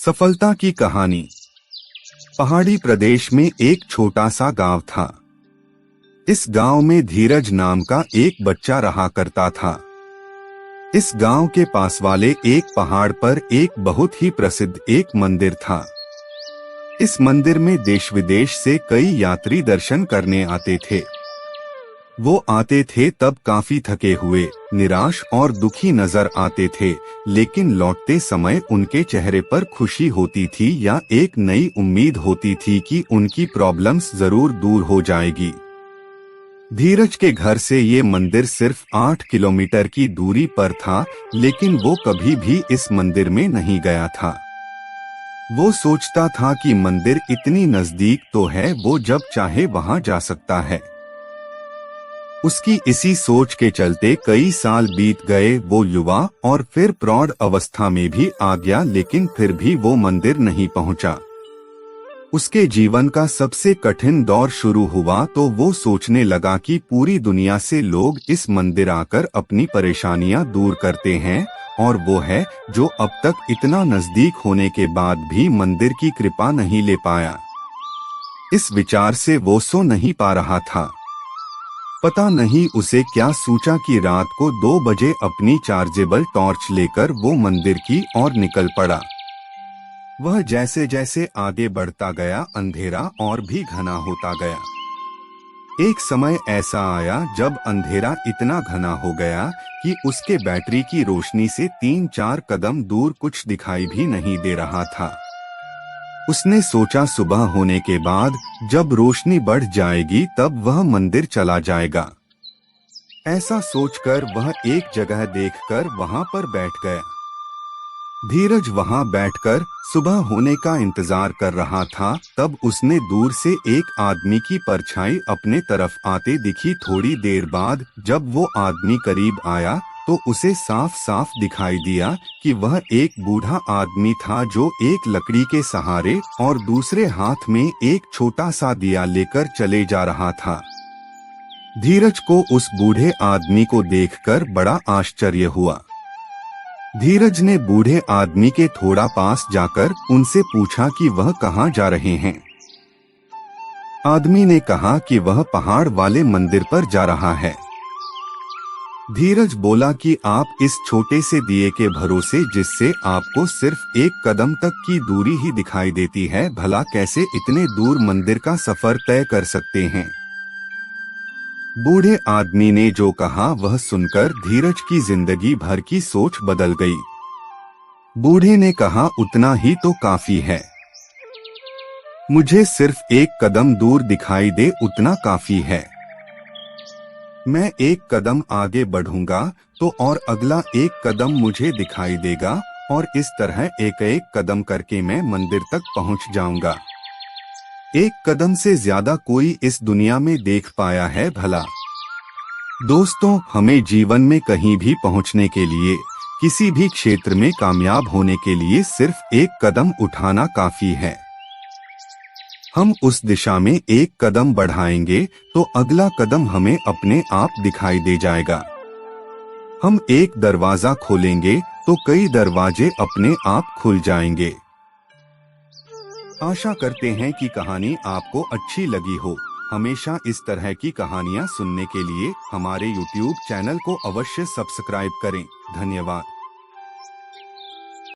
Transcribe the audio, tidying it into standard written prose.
सफलता की कहानी। पहाड़ी प्रदेश में एक छोटा सा गांव था। इस गांव में धीरज नाम का एक बच्चा रहा करता था। इस गांव के पास वाले एक पहाड़ पर एक बहुत ही प्रसिद्ध एक मंदिर था। इस मंदिर में देश विदेश से कई यात्री दर्शन करने आते थे। वो आते थे तब काफी थके हुए, निराश और दुखी नजर आते थे, लेकिन लौटते समय उनके चेहरे पर खुशी होती थी या एक नई उम्मीद होती थी कि उनकी प्रॉब्लम्स जरूर दूर हो जाएगी। धीरज के घर से ये मंदिर सिर्फ 8 किलोमीटर की दूरी पर था, लेकिन वो कभी भी इस मंदिर में नहीं गया था। वो सोचता था कि मंदिर इतनी नजदीक तो है, वो जब चाहे वहां जा सकता है। उसकी इसी सोच के चलते कई साल बीत गए। वो युवा और फिर प्रौढ़ अवस्था में भी आ गया, लेकिन फिर भी वो मंदिर नहीं पहुंचा। उसके जीवन का सबसे कठिन दौर शुरू हुआ तो वो सोचने लगा कि पूरी दुनिया से लोग इस मंदिर आकर अपनी परेशानियां दूर करते हैं, और वो है जो अब तक इतना नजदीक होने के बाद भी मंदिर की कृपा नहीं ले पाया। इस विचार से वो सो नहीं पा रहा था। पता नहीं उसे क्या सूझा कि रात को 2 बजे अपनी चार्जेबल टॉर्च लेकर वो मंदिर की ओर निकल पड़ा। वह जैसे जैसे आगे बढ़ता गया, अंधेरा और भी घना होता गया। एक समय ऐसा आया जब अंधेरा इतना घना हो गया कि उसके बैटरी की रोशनी से 3-4 कदम दूर कुछ दिखाई भी नहीं दे रहा था। उसने सोचा सुबह होने के बाद जब रोशनी बढ़ जाएगी तब वह मंदिर चला जाएगा। ऐसा सोचकर वह एक जगह देखकर वहां पर बैठ गया। धीरज वहां बैठकर सुबह होने का इंतजार कर रहा था। तब उसने दूर से एक आदमी की परछाई अपने तरफ आते दिखी। थोड़ी देर बाद जब वो आदमी करीब आया तो उसे साफ साफ दिखाई दिया कि वह एक बूढ़ा आदमी था जो एक लकड़ी के सहारे और दूसरे हाथ में एक छोटा सा दिया लेकर चले जा रहा था। धीरज को उस बूढ़े आदमी को देखकर बड़ा आश्चर्य हुआ। धीरज ने बूढ़े आदमी के थोड़ा पास जाकर उनसे पूछा कि वह कहाँ जा रहे हैं। आदमी ने कहा कि वह पहाड़ वाले मंदिर पर जा रहा है। धीरज बोला कि आप इस छोटे से दिए के भरोसे, जिससे आपको सिर्फ 1 कदम तक की दूरी ही दिखाई देती है, भला कैसे इतने दूर मंदिर का सफर तय कर सकते हैं। बूढ़े आदमी ने जो कहा वह सुनकर धीरज की जिंदगी भर की सोच बदल गई। बूढ़े ने कहा, उतना ही तो काफी है। मुझे सिर्फ 1 कदम दूर दिखाई दे, उतना काफी है। मैं 1 कदम आगे बढ़ूंगा तो और अगला 1 कदम मुझे दिखाई देगा, और इस तरह एक कदम करके मैं मंदिर तक पहुंच जाऊंगा। 1 कदम से ज्यादा कोई इस दुनिया में देख पाया है भला। दोस्तों, हमें जीवन में कहीं भी पहुंचने के लिए, किसी भी क्षेत्र में कामयाब होने के लिए सिर्फ 1 कदम उठाना काफी है। हम उस दिशा में 1 कदम बढ़ाएंगे तो अगला कदम हमें अपने आप दिखाई दे जाएगा। हम एक दरवाजा खोलेंगे तो कई दरवाजे अपने आप खुल जाएंगे। आशा करते हैं कि कहानी आपको अच्छी लगी हो। हमेशा इस तरह की कहानियां सुनने के लिए हमारे YouTube चैनल को अवश्य सब्सक्राइब करें। धन्यवाद।